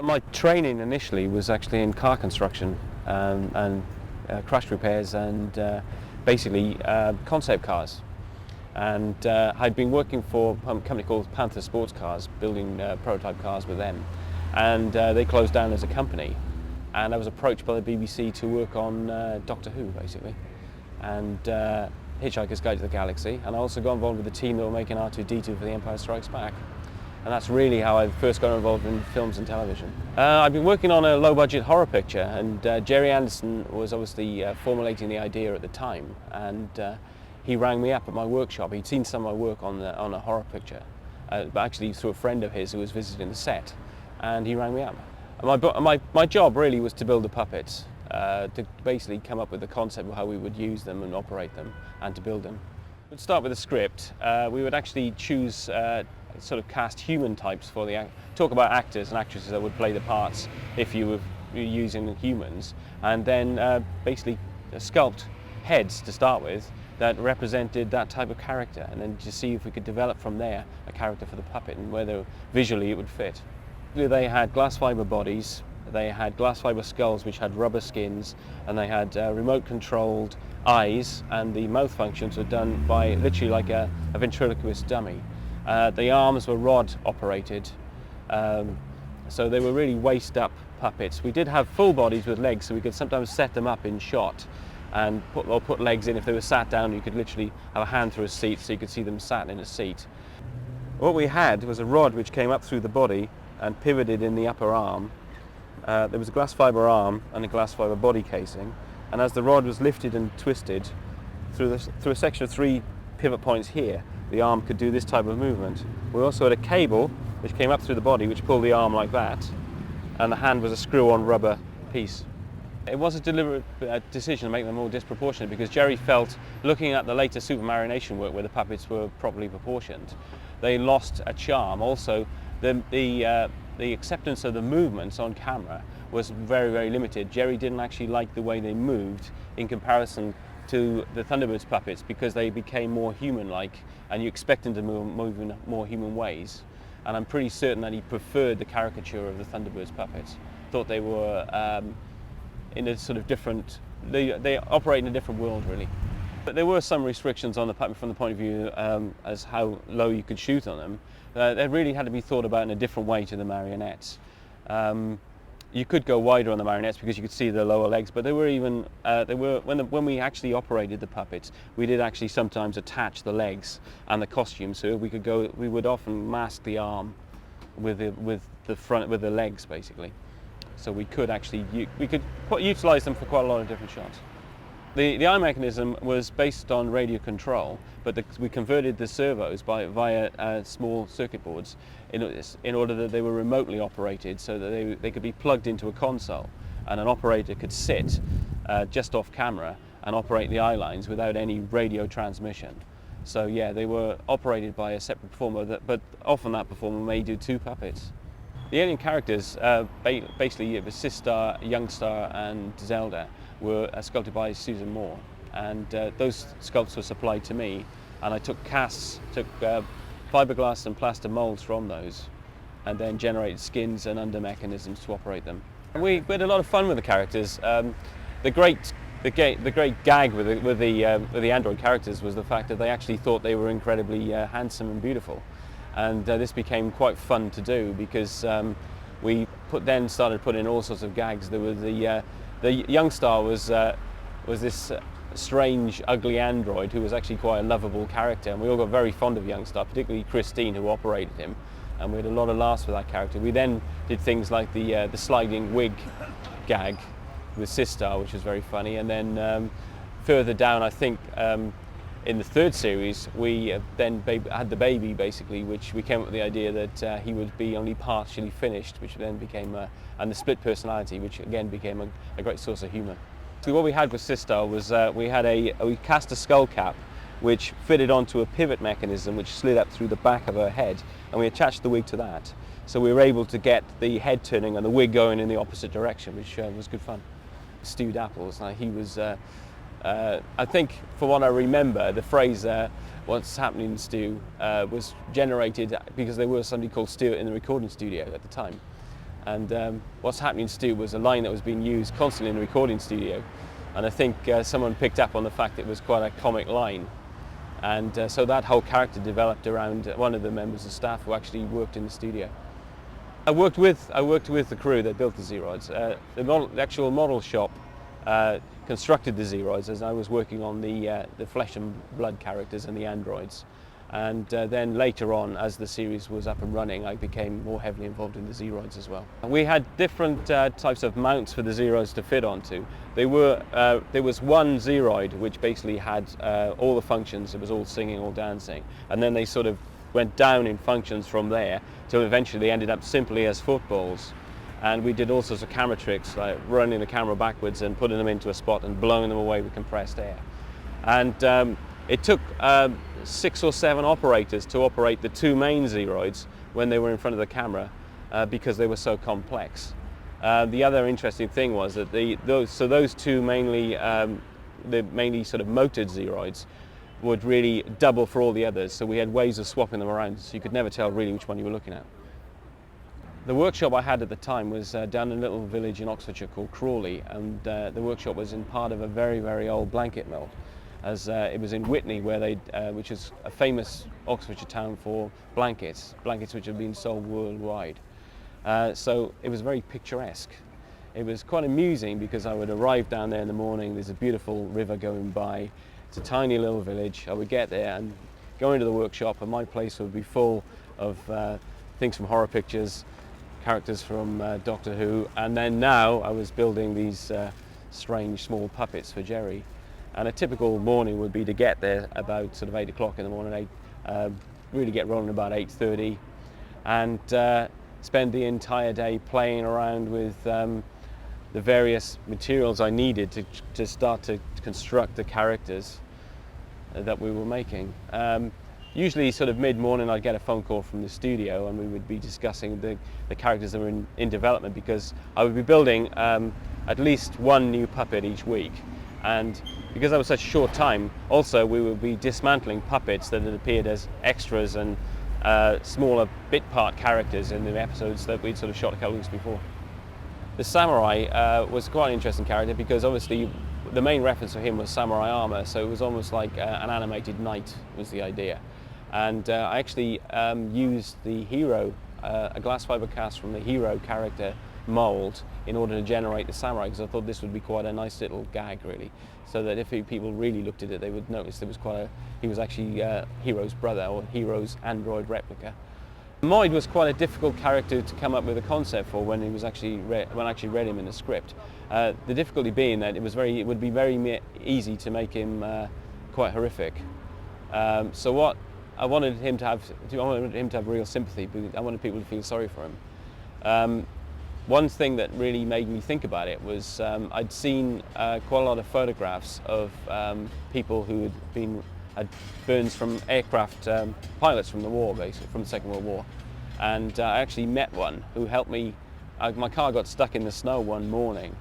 My training initially was actually in car construction and crash repairs and basically concept cars. And I'd been working for a company called Panther Sports Cars, building prototype cars with them. And they closed down as a company. And I was approached by the BBC to work on Doctor Who, basically. And Hitchhiker's Guide to the Galaxy. And I also got involved with the team that were making R2-D2 for The Empire Strikes Back. And that's really how I first got involved in films and television. I've been working on a low-budget horror picture, and Gerry was obviously formulating the idea at the time, and he rang me up at my workshop. He'd seen some of my work on a horror picture, but actually through a friend of his who was visiting the set, and he rang me up. My job really was to build the puppets, to basically come up with the concept of how we would use them and operate them, and to build them. We'd start with a script. We would actually choose sort of cast human types for talk about actors and actresses that would play the parts if you were using humans, and then basically sculpt heads to start with that represented that type of character, and then just see if we could develop from there a character for the puppet and whether visually it would fit. They had glass fiber bodies, they had glass fiber skulls which had rubber skins, and they had remote controlled eyes, and the mouth functions were done by literally like a ventriloquist dummy. The arms were rod operated, so they were really waist up puppets. We did have full bodies with legs, so we could sometimes set them up in shot and put legs in. If they were sat down, you could literally have a hand through a seat so you could see them sat in a seat. What we had was a rod which came up through the body and pivoted in the upper arm. There was a glass fiber arm and a glass fiber body casing, and as the rod was lifted and twisted through a section of 3 pivot points here, the arm could do this type of movement. We also had a cable which came up through the body which pulled the arm like that, and the hand was a screw-on rubber piece. It was a deliberate decision to make them more disproportionate, because Gerry felt, looking at the later Supermarionation work where the puppets were properly proportioned, they lost a charm. Also, the acceptance of the movements on camera was very, very limited. Gerry didn't actually like the way they moved in comparison to the Thunderbirds puppets, because they became more human-like and you expect them to move in more human ways. And I'm pretty certain that he preferred the caricature of the Thunderbirds puppets. Thought they were in a sort of different, they operate in a different world really. But there were some restrictions on the puppet from the point of view as how low you could shoot on them. They really had to be thought about in a different way to the marionettes. You could go wider on the marionettes because you could see the lower legs, but they were even when we actually operated the puppets, we did actually sometimes attach the legs and the costume, so we would often mask the arm with the legs basically, so we could actually utilize them for quite a lot of different shots. The eye mechanism was based on radio control, but we converted the servos via small circuit boards in order that they were remotely operated, so that they could be plugged into a console, and an operator could sit just off camera and operate the eye lines without any radio transmission. So yeah, they were operated by a separate performer, but often that performer may do 2 puppets. The alien characters, basically the Sistar, Youngstar and Zelda, were sculpted by Susan Moore, and those sculpts were supplied to me, and I took fibreglass and plaster moulds from those, and then generated skins and under mechanisms to operate them. And we had a lot of fun with the characters. The great gag with the android characters was the fact that they actually thought they were incredibly handsome and beautiful, and this became quite fun to do, because we then started putting in all sorts of gags. There was the Youngstar was this strange, ugly android who was actually quite a lovable character, and we all got very fond of Youngstar, particularly Christine, who operated him, and we had a lot of laughs with that character. We then did things like the sliding wig gag with Sistar, which was very funny, and then further down, I think in the 3rd series, we then had the baby, basically, which we came up with the idea that he would be only partially finished, which then became, and the split personality, which again became a great source of humour. So what we had with Sistar was we cast a skull cap, which fitted onto a pivot mechanism, which slid up through the back of her head, and we attached the wig to that. So we were able to get the head turning and the wig going in the opposite direction, which was good fun. Stewed apples, he was. I think, for what I remember, the phrase "what's happening, Stu" was generated because there was somebody called Stuart in the recording studio at the time, And what's happening, Stu, was a line that was being used constantly in the recording studio. And I think someone picked up on the fact it was quite a comic line. And so that whole character developed around one of the members of staff who actually worked in the studio. I worked with the crew that built the Zeroids. The actual model shop constructed the Zeroids as I was working on the flesh and blood characters and the androids. And then later on, as the series was up and running, I became more heavily involved in the Zeroids as well. We had different types of mounts for the Zeroids to fit onto. There was one Zeroid which basically had all the functions. It was all singing, all dancing, and then they sort of went down in functions from there till eventually they ended up simply as footballs. And we did all sorts of camera tricks, like running the camera backwards and putting them into a spot and blowing them away with compressed air. And it took 6 or 7 operators to operate the 2 main Zeroids when they were in front of the camera because they were so complex. The other interesting thing was that those 2 mainly, the mainly sort of motored Zeroids would really double for all the others, so we had ways of swapping them around so you could never tell really which one you were looking at. The workshop I had at the time was down in a little village in Oxfordshire called Crawley, and the workshop was in part of a very, very old blanket mill, as it was in Witney, where which is a famous Oxfordshire town for blankets which have been sold worldwide. So it was very picturesque. It was quite amusing because I would arrive down there in the morning, there's a beautiful river going by, it's a tiny little village. I would get there and go into the workshop and my place would be full of things from horror pictures, characters from Doctor Who, and then now I was building these strange small puppets for Gerry. And a typical morning would be to get there about sort of 8 o'clock in the morning, really get rolling about 8:30, and spend the entire day playing around with the various materials I needed to start to construct the characters that we were making. Usually sort of mid-morning I'd get a phone call from the studio and we would be discussing the characters that were in development, because I would be building at least one new puppet each week. And because that was such a short time, also we would be dismantling puppets that had appeared as extras and smaller bit part characters in the episodes that we'd sort of shot a couple of weeks before. The samurai was quite an interesting character because obviously the main reference for him was samurai armor, so it was almost like an animated knight was the idea. And I actually used the hero, a glass fiber cast from the hero character mould in order to generate the samurai, because I thought this would be quite a nice little gag really, so that if people really looked at it they would notice there was he was actually Hero's brother or Hero's android replica. Moid was quite a difficult character to come up with a concept for when I actually read him in the script. The difficulty being that it would be very easy to make him quite horrific. So what I wanted him to have real sympathy. I wanted people to feel sorry for him. One thing that really made me think about it was I'd seen quite a lot of photographs of people who had burns from aircraft pilots from the war, basically from the Second World War, and I actually met one who helped me. My car got stuck in the snow one morning,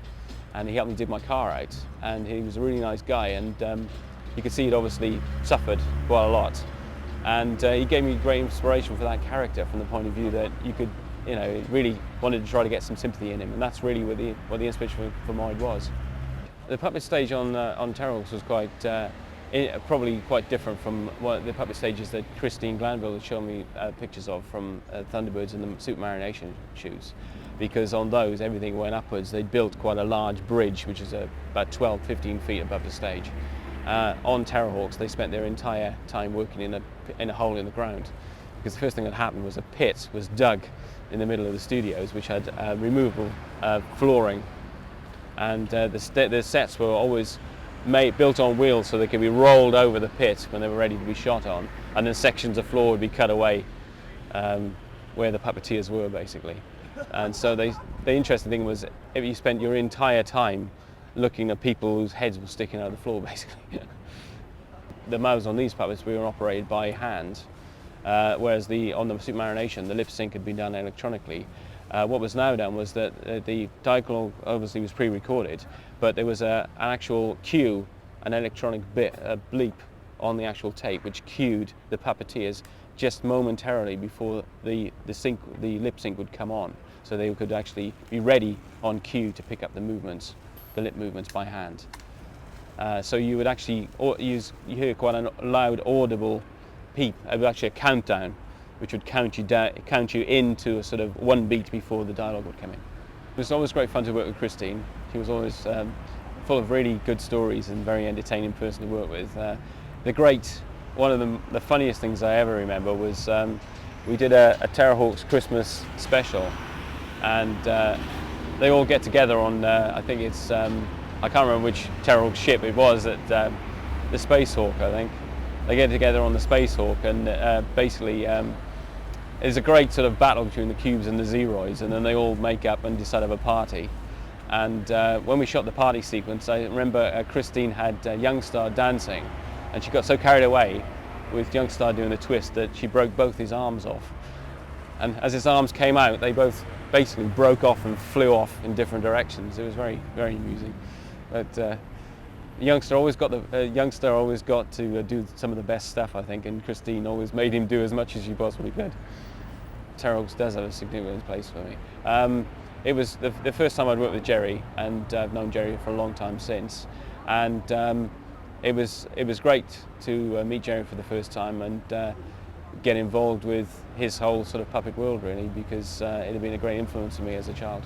and he helped me dig my car out. And he was a really nice guy, and you could see he'd obviously suffered quite a lot. And he gave me great inspiration for that character from the point of view that you could, really wanted to try to get some sympathy in him, and that's really what the inspiration for Moid was. The puppet stage on Terrahawks was probably quite different from the puppet stages that Christine Glanville had shown me pictures of from Thunderbirds and the Supermarionation shoots, because on those everything went upwards. They built quite a large bridge which is about 12-15 feet above the stage. On Terrahawks they spent their entire time working in a hole in the ground, because the first thing that happened was a pit was dug in the middle of the studios which had removable flooring, and the sets were always built on wheels so they could be rolled over the pit when they were ready to be shot on, and then sections of floor would be cut away where the puppeteers were basically. And so the interesting thing was if you spent your entire time looking at people whose heads were sticking out of the floor basically. The mouths on these puppets were operated by hand, whereas on the Supermarionation the lip sync had been done electronically. What was now done was that the dialogue obviously was pre-recorded, but there was an actual cue, an electronic bleep on the actual tape, which cued the puppeteers just momentarily before the lip sync would come on, so they could actually be ready on cue to pick up the movements, the lip movements by hand. So you would actually you hear quite a loud audible peep, actually a countdown, which would count you into a sort of one beat before the dialogue would come in. It was always great fun to work with Christine. She was always full of really good stories and very entertaining person to work with. One of the funniest things I ever remember was we did a Terrahawks Christmas special, and they all get together on, I think it's, I can't remember which Terrahawks ship it was, at the Space Hawk, I think. They get together on the Space Hawk, and basically there's a great sort of battle between the cubes and the Zeroids, and then they all make up and decide to have a party. And when we shot the party sequence, I remember Christine had Youngstar dancing, and she got so carried away with Youngstar doing the twist that she broke both his arms off. And as his arms came out, they both basically broke off and flew off in different directions. It was very, very amusing. But Youngstar always got to do some of the best stuff, I think, and Christine always made him do as much as she possibly could. Terrahawks does have a significant place for me. It was the first time I'd worked with Gerry, and I've known Gerry for a long time since. And it was great to meet Gerry for the first time and get involved with his whole sort of puppet world, really, because it had been a great influence on me as a child.